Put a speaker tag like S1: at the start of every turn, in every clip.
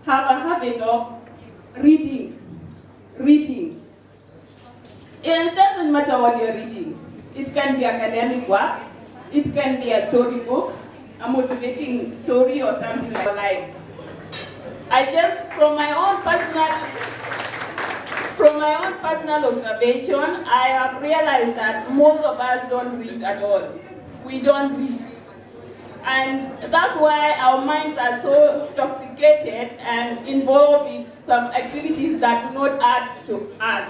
S1: have a habit of reading. It doesn't matter what you're reading. It can be academic work, it can be a storybook, a motivating story or something like. I just, from my own personal observation, I have realized that most of us don't read at all. We don't read. And that's why our minds are so intoxicated and involved in some activities that do not add to us.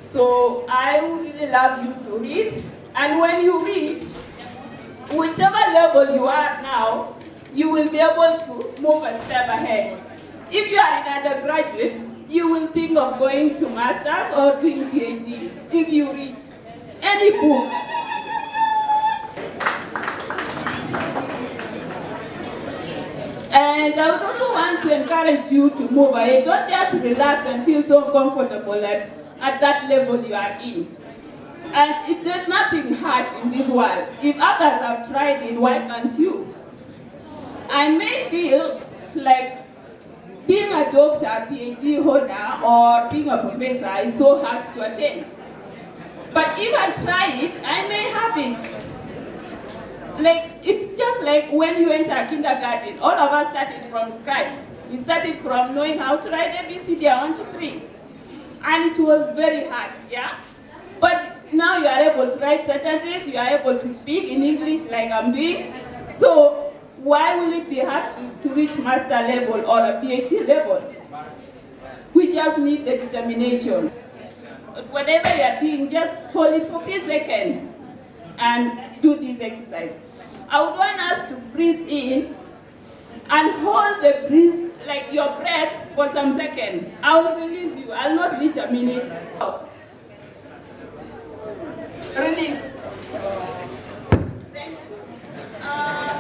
S1: So I would really love you to read. And when you read, whichever level you are now, you will be able to move a step ahead. If you are an undergraduate, you will think of going to master's or doing PhD if you read any book. And I would also want to encourage you to move ahead. Don't just relax and feel so comfortable at that level you are in. And if there's nothing hard in this world, if others have tried it, why can't you? I may feel like being a doctor, PhD holder, or being a professor is so hard to attain. But if I try it, I may have it. Like, it's just like when you enter kindergarten, all of us started from scratch. We started from knowing how to write ABCD 1, 2, 3. And it was very hard, yeah? But now you are able to write sentences, you are able to speak in English like I'm doing. So why will it be hard to reach master level or a PhD level? We just need the determination. Whatever you are doing, just hold it for a few seconds and do this exercise. I would want us to breathe in and hold the breath, like your breath, for some seconds. I will release you. I'll not reach a minute. Release.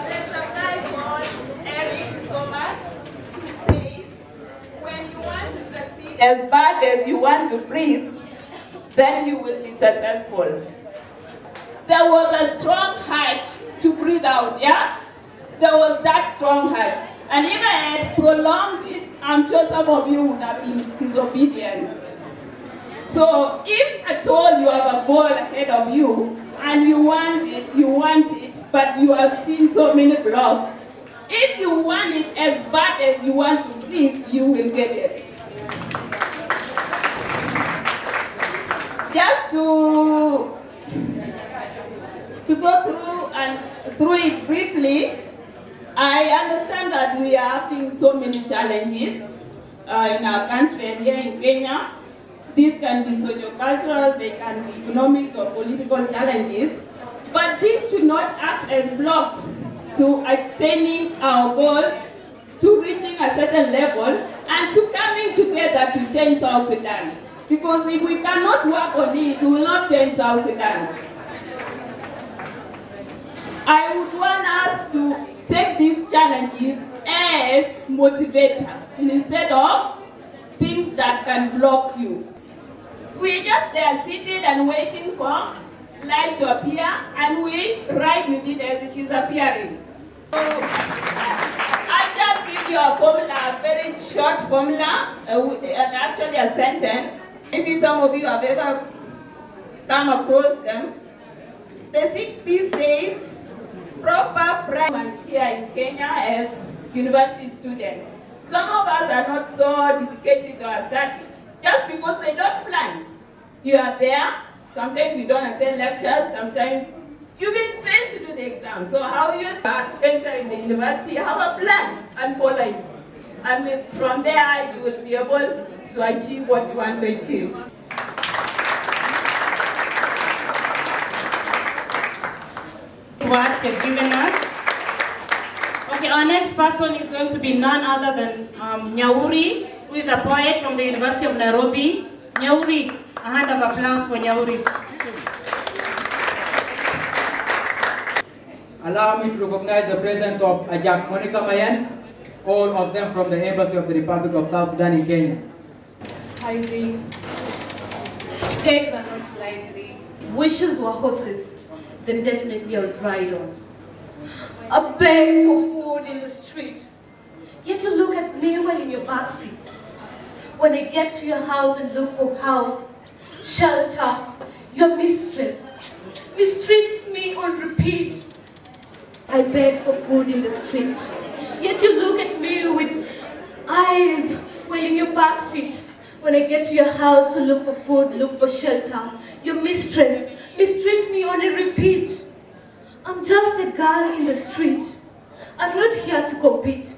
S1: There's a guy called Eric Thomas who says, when you want to succeed as bad as you want to breathe, then you will be successful. There was a strong urge to breathe out, yeah? There was that strong urge. And if I had prolonged it, I'm sure some of you would have been disobedient. So if at all you have a goal ahead of you, and you want it, but you have seen so many blocks, if you want it as bad as you want to breathe, you will get it. Just to go through it briefly, I understand that we are having so many challenges in our country and here in Kenya. These can be socio-cultural, they can be economics or political challenges, but these should not act as blocks to attaining our goals, to reaching a certain level, and to coming together to change South Sudan. Because if we cannot work on it, we will not change South Sudan. I would want us to take these challenges as motivator instead of things that can block you. We're just there sitting and waiting for life to appear, and we ride with it as it is appearing. So, I'll just give you a formula, a very short formula, and actually a sentence. Maybe some of you have ever come across them. The 6P says, proper practice here in Kenya as university students. Some of us are not so dedicated to our studies just because they don't plan. You are there, sometimes you don't attend lectures, sometimes you will fail to do the exam. So how you start entering the university, have a plan and follow it. And from there you will be able to achieve what you want to achieve.
S2: What you've given us. Okay, our next person is going to be none other than Nyauri, who is a poet from the University of Nairobi. Nyauri, a hand of applause for Nyauri.
S3: Allow me to recognize the presence of Ajak Monica Mayan, all of them from the Embassy of the Republic of South Sudan in Kenya.
S4: Highly. Eggs are not lively. Wishes were horses, then definitely I'll ride on. I beg for food in the street. Yet you look at me in your backseat. When I get to your house and look for house, shelter, your mistress mistreats me on repeat. I beg for food in the street, yet you look at me with eyes while in your backseat. When I get to your house to look for food, look for shelter, your mistress mistreats me on a repeat. I'm just a girl in the street. I'm not here to compete,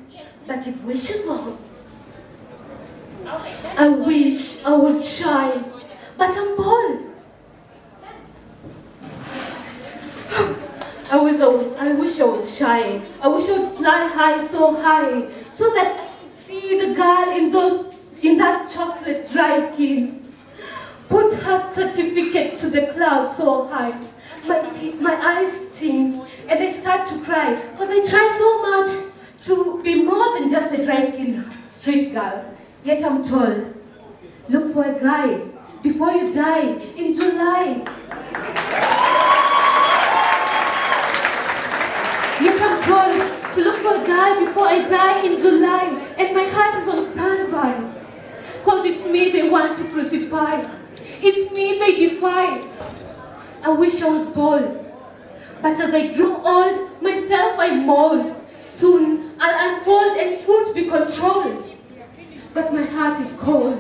S4: but if wishes were horses, I wish I was shy, but I'm bold. I wish I was shy. I wish I would fly high, so that I could see the girl in that chocolate dry skin. Put her certificate to the clouds so high. My eyes sting and I start to cry because I try so much to be more than just a dry-skinned street girl. Yet I'm told, look for a guy before you die in July. Yet I'm told to look for a guy before I die in July, and my heart is on standby. Because it's me they want to crucify. It's me they defy. I wish I was bold, but as I grow old, myself I mold. Soon I'll unfold and it won't be controlled. But my heart is cold.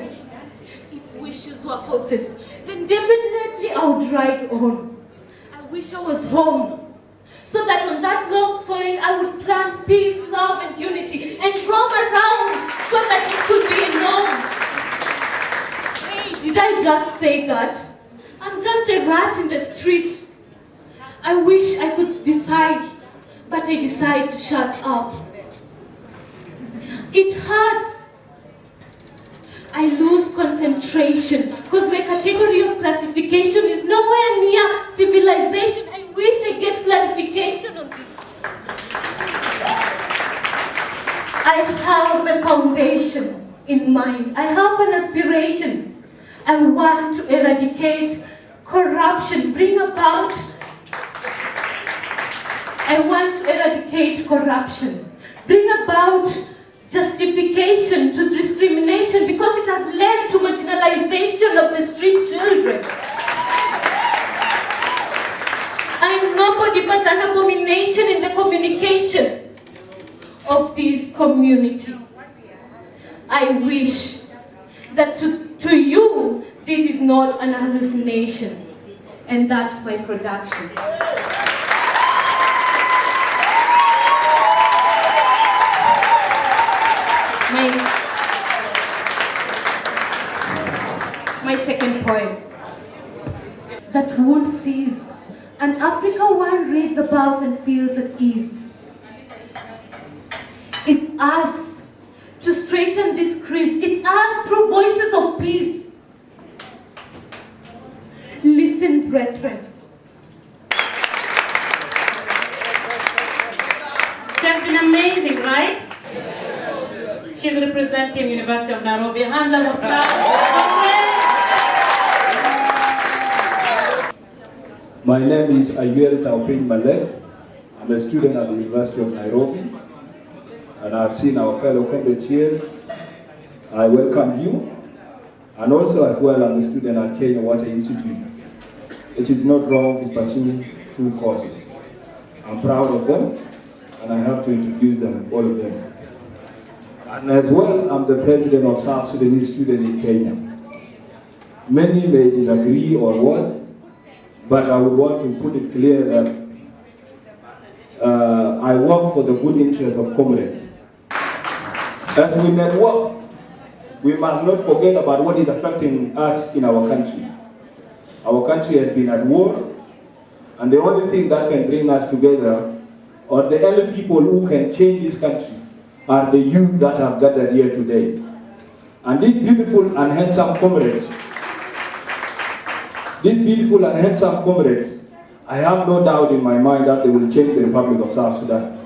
S4: If wishes were horses, then definitely I would ride on. I wish I was home, so that on that long soil I would plant peace, love and unity and roam around so that it could be a norm. Hey, did I just say that? I'm just a rat in the street. I wish I could decide, but I decide to shut up. It hurts. I lose concentration because my category of classification is nowhere near civilization. I wish I get clarification on this. I have a foundation in mind. I have an aspiration. I want to eradicate corruption, bring about justification to discrimination because it has led to marginalization of the street children. I'm nobody but an abomination in the communication of this community. I wish that to you, this is not an hallucination. And that's my production. My second poem. That won't cease. An Africa one reads about and feels at ease. It's us to straighten this crease. It's us through voices of peace. Listen, brethren.
S2: That's been amazing, right? She's representing University of Nairobi. Hands of applause.
S5: My name is Ayuel Taupin Malek. I'm a student at the University of Nairobi, and I've seen our fellow comrades here. I welcome you, and also as well I'm a student at Kenya Water Institute. It is not wrong to pursue two courses. I'm proud of them, and I have to introduce them, all of them. And as well, I'm the president of South Sudanese students in Kenya. Many may disagree or what, but I would want to put it clear that I work for the good interest of comrades. As we network, we must not forget about what is affecting us in our country. Our country has been at war, and the only thing that can bring us together, or the only people who can change this country, are the youth that have gathered here today. And these beautiful and handsome comrades, I have no doubt in my mind that they will change the Republic of South Sudan.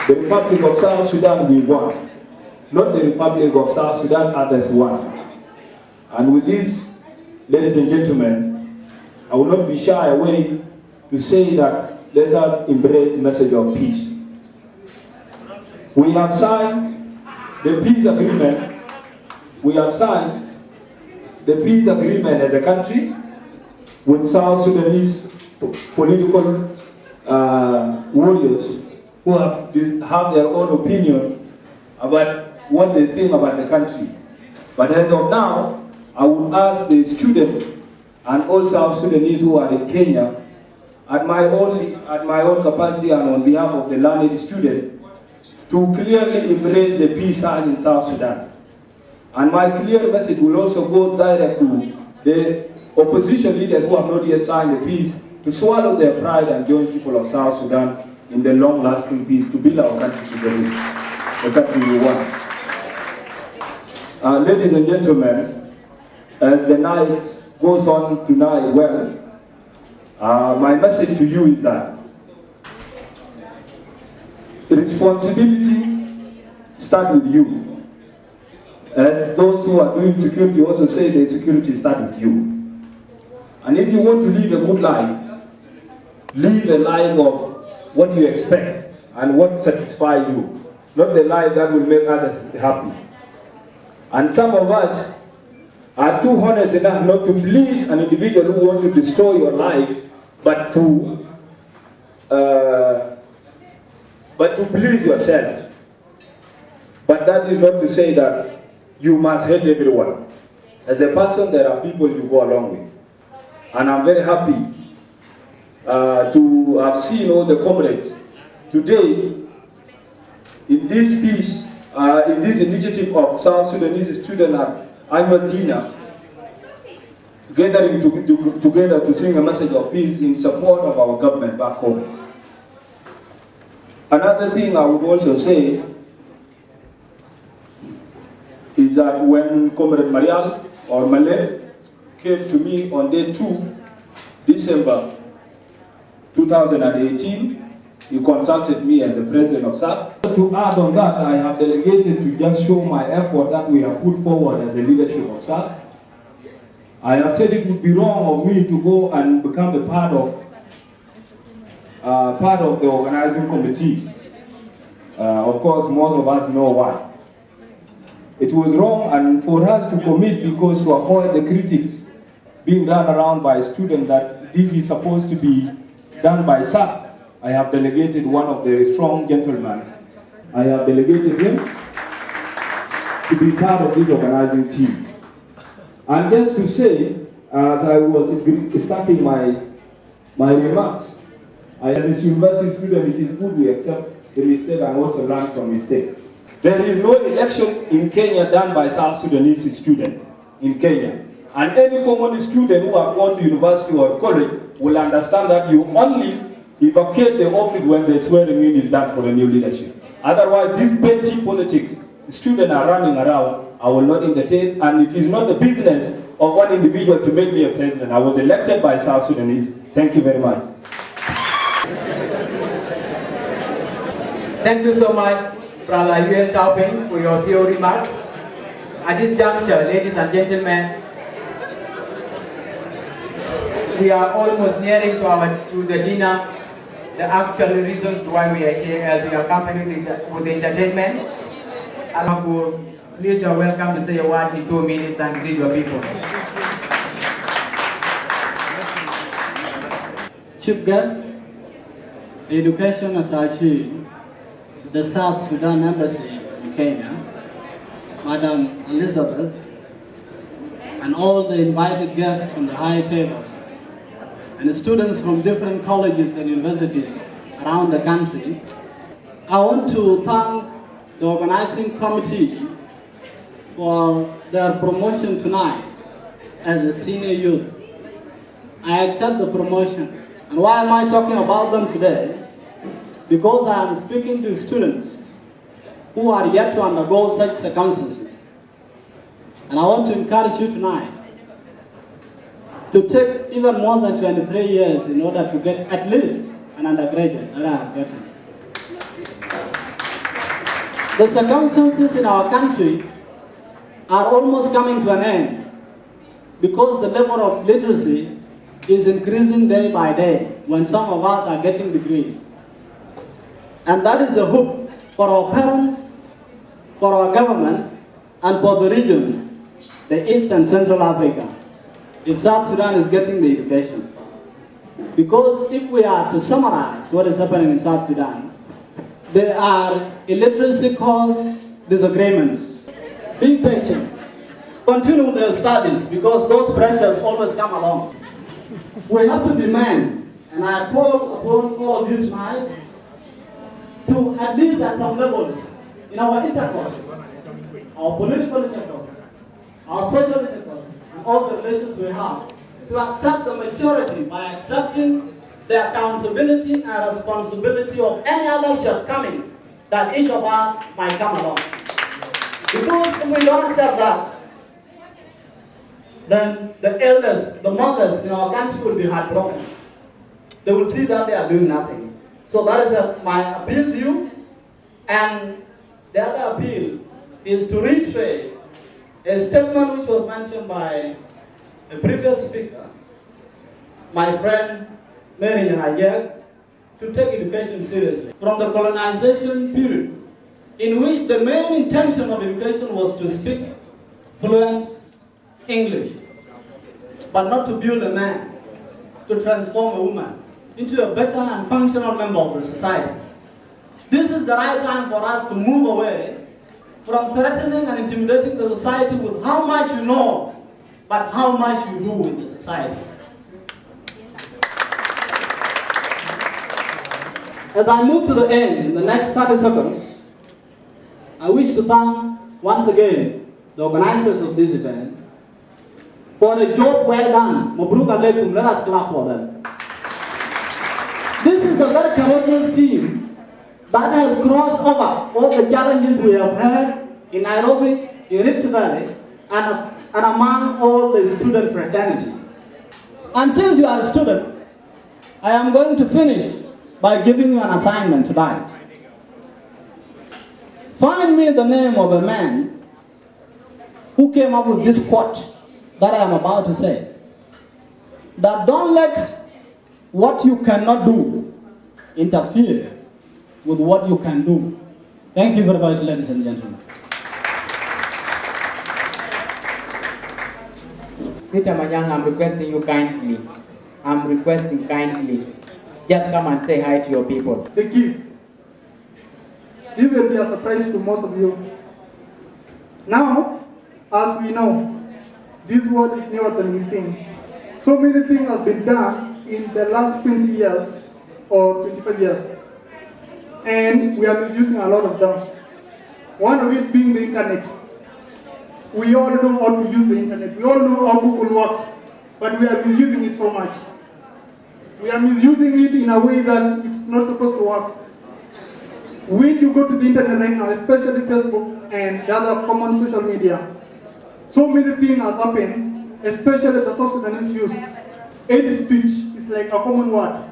S5: The Republic of South Sudan we won, not the Republic of South Sudan others won. And with this, ladies and gentlemen, I will not be shy away to say that let us embrace the message of peace. We have signed the peace agreement. We have signed the peace agreement as a country with South Sudanese political warriors who have their own opinion about what they think about the country. But as of now, I would ask the students and all South Sudanese who are in Kenya, at my own capacity and on behalf of the learned student, to clearly embrace the peace sign in South Sudan. And my clear message will also go direct to the opposition leaders who have not yet signed the peace, to swallow their pride and join people of South Sudan in the long-lasting peace to build our country to the country we want. Ladies and gentlemen, as the night goes on tonight, my message to you is that responsibility starts with you. As those who are doing security also say, the security starts with you. And if you want to live a good life, live a life of what you expect and what satisfies you, not the life that will make others happy. And some of us are too honest enough not to please an individual who wants to destroy your life, but to please yourself. But that is not to say that you must hate everyone. As a person, there are people you go along with. And I'm very happy to have seen all the comrades today in this peace, in this initiative of South Sudanese student annual dinner, gathering together to sing a message of peace in support of our government back home. Another thing I would also say is that when Comrade Marial or Malek came to me on day 2, December 2018, he consulted me as the president of SAD. To add on that, I have delegated to just show my effort that we have put forward as a leadership of SAD. I have said it would be wrong of me to go and become a part of the organizing committee. Of course, most of us know why. It was wrong and for us to commit because to avoid the critics being run around by students that this is supposed to be done by SAD. I have delegated one of the strong gentlemen. I have delegated him to be part of this organizing team. And just to say, as I was starting my remarks, as a university student, it is good we accept the mistake and also learn from mistake. There is no election in Kenya done by South Sudanese students in Kenya. And any common student who have gone to university or college will understand that you only vacate the office when the swearing in is done for a new leadership. Otherwise, this petty politics students are running around, I will not entertain, and it is not the business of one individual to make me a president. I was elected by South Sudanese. Thank you very much.
S3: Thank you so much, Brother Yuel Tauping, for your few remarks. At this juncture, ladies and gentlemen, we are almost nearing to the dinner. The actual reasons why we are here, as we are accompanied with the entertainment. Please, you are welcome to say a word in 2 minutes and greet your people.
S6: Chief guest, the education attaché, the South Sudan Embassy in Kenya, Madam Elizabeth, and all the invited guests from the high table, and the students from different colleges and universities around the country. I want to thank the organizing committee for their promotion tonight as a senior youth. I accept the promotion. And why am I talking about them today? Because I am speaking to students who are yet to undergo such circumstances. And I want to encourage you tonight to take even more than 23 years in order to get at least an undergraduate that I have gotten. The circumstances in our country are almost coming to an end because the level of literacy is increasing day by day when some of us are getting degrees. And that is the hope for our parents, for our government, and for the region, the East and Central Africa, if South Sudan is getting the education. Because if we are to summarize what is happening in South Sudan, there are illiteracy caused disagreements. Be patient. Continue their studies because those pressures always come along. We have to demand, and I call upon all of you tonight, to at least at some levels, in our intercourses, our political intercourses, our social intercourses, and all the relations we have, to accept the maturity by accepting the accountability and responsibility of any other shortcoming that each of us might come along. Because if we don't accept that, then the elders, the mothers in our country will be heartbroken. They will see that they are doing nothing. So that is my appeal to you. And the other appeal is to reiterate a statement which was mentioned by a previous speaker, my friend Mary Nyajek, to take education seriously. From the colonization period, in which the main intention of education was to speak fluent English, but not to build a man, to transform a woman into a better and functional member of the society. This is the right time for us to move away from threatening and intimidating the society with how much you know, but how much you do in the society. As I move to the end, in the next 30 seconds, I wish to thank once again the organizers of this event for the job well done. Mabruk alaikum, let us clap for them. This is a very courageous team that has crossed over all the challenges we have had in Nairobi, in Rift Valley, and among all the student fraternity. And since you are a student, I am going to finish by giving you an assignment tonight. Find me the name of a man who came up with this quote that I am about to say. That don't let what you cannot do interfere with what you can do. Thank you very much, ladies and gentlemen.
S3: Peter Manyang, I'm requesting you kindly. I'm requesting kindly. Just come and say hi to your people.
S7: The gift. This will be a surprise to most of you. Now, as we know, this world is newer than we think. So many things have been done in the last 20 years or 25 years. And we are misusing a lot of them. One of it being the internet. We all know how to use the internet. We all know how Google works. But we are misusing it so much. We are misusing it in a way that it's not supposed to work. When you go to the internet right now, especially Facebook and the other common social media, so many things has happened, especially the South Sudanese youth. Hate speech is like a common word.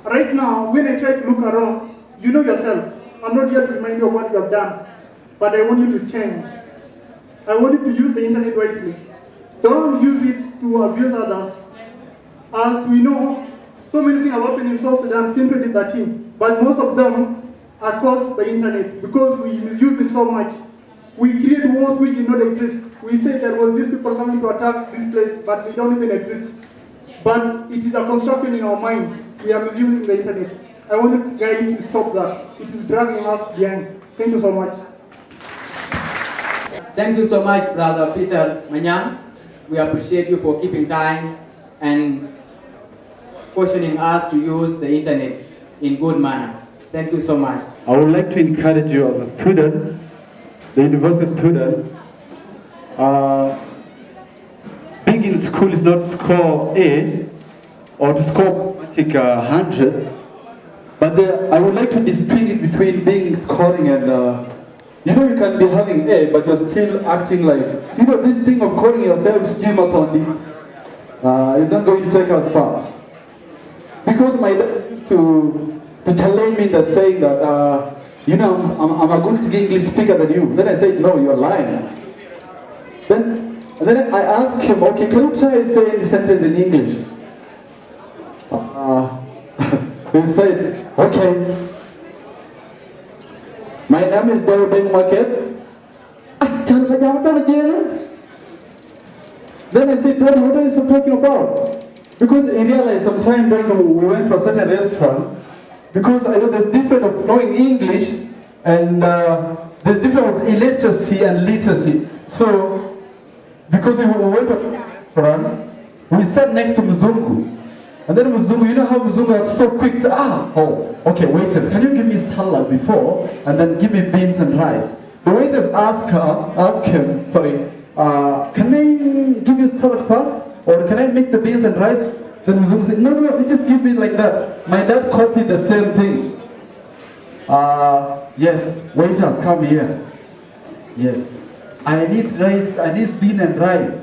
S7: Right now, when I try to look around, you know yourself, I'm not here to remind you of what you have done, but I want you to change. I want you to use the internet wisely. Don't use it to abuse others. As we know, so many things have happened in South Sudan since 2013, but most of them are caused by internet because we misuse it so much. We create wars which did not exist. We say there was these people coming to attack this place, but we don't even exist. But it is a construction in our mind. We are misusing the internet. I want to guide you to stop that. It is dragging us behind. Thank you so much.
S3: Thank you so much, Brother Peter Manyang. We appreciate you for keeping time and cautioning us to use the internet in good manner. Thank you so much.
S8: I would like to encourage you as a student, the university student, being in school is not to score A or to score 100, but I would like to distinguish between being scoring and you know, you can be having A, but you're still acting like, you know, this thing of calling yourself student is not going to take us far. Because my dad used to challenge me that saying that, you know, I'm a good English speaker than you. Then I said, no, you're lying. Then I asked him, okay, can you try saying the sentence in English? He said, okay. My name is Boy Beng Market. Then I said, Daddy, what are you talking about? Because I realized sometime back we went to a certain restaurant, because I know there's difference of knowing English and there's difference of illiteracy and literacy. So, because we went to a restaurant, we sat next to Mzungu. And then Mzungu, you know how Mzungu is so quick to, okay, waitress, can you give me salad before, and then give me beans and rice? The waitress asked him, can I give you salad first? Or can I mix the beans and rice? Then Mzungu said, no, you just give me like that. My dad copied the same thing. Yes, waiters, come here. Yes, I need rice, I need bean and rice.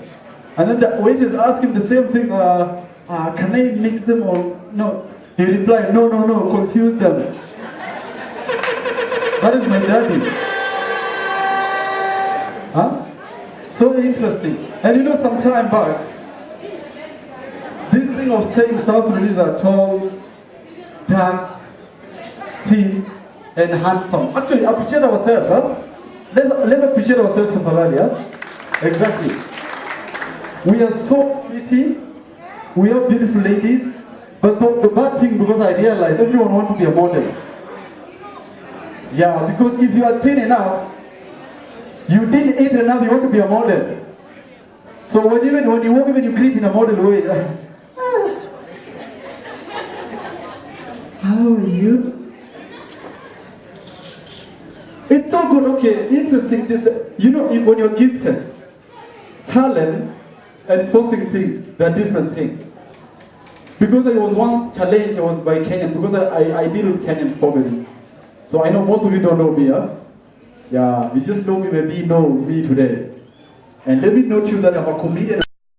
S8: And then the waitress asked him the same thing, can I mix them or no? He replied, no, confuse them. That is my daddy. Huh? So interesting. And you know, some time back, this thing of saying South Sudanese are tall, dark, thin, and handsome. Actually, appreciate ourselves, huh? Let's appreciate ourselves, Tafadhali, huh? Exactly. We are so pretty, we are beautiful ladies, but the bad thing, because I realize everyone wants to be a model. Yeah, because if you are thin enough, you didn't eat enough, you want to be a model. So when you walk, even you greet in a model way. How are you? It's so good, okay, interesting. You know, when you're gifted, talent and forcing things, they're different things. Because I was once challenged, I was by Kenyan, because I deal with Kenyans comedy. So I know most of you don't know me, huh? Yeah, you just know me, maybe you know me today. And let me note you that I'm a comedian.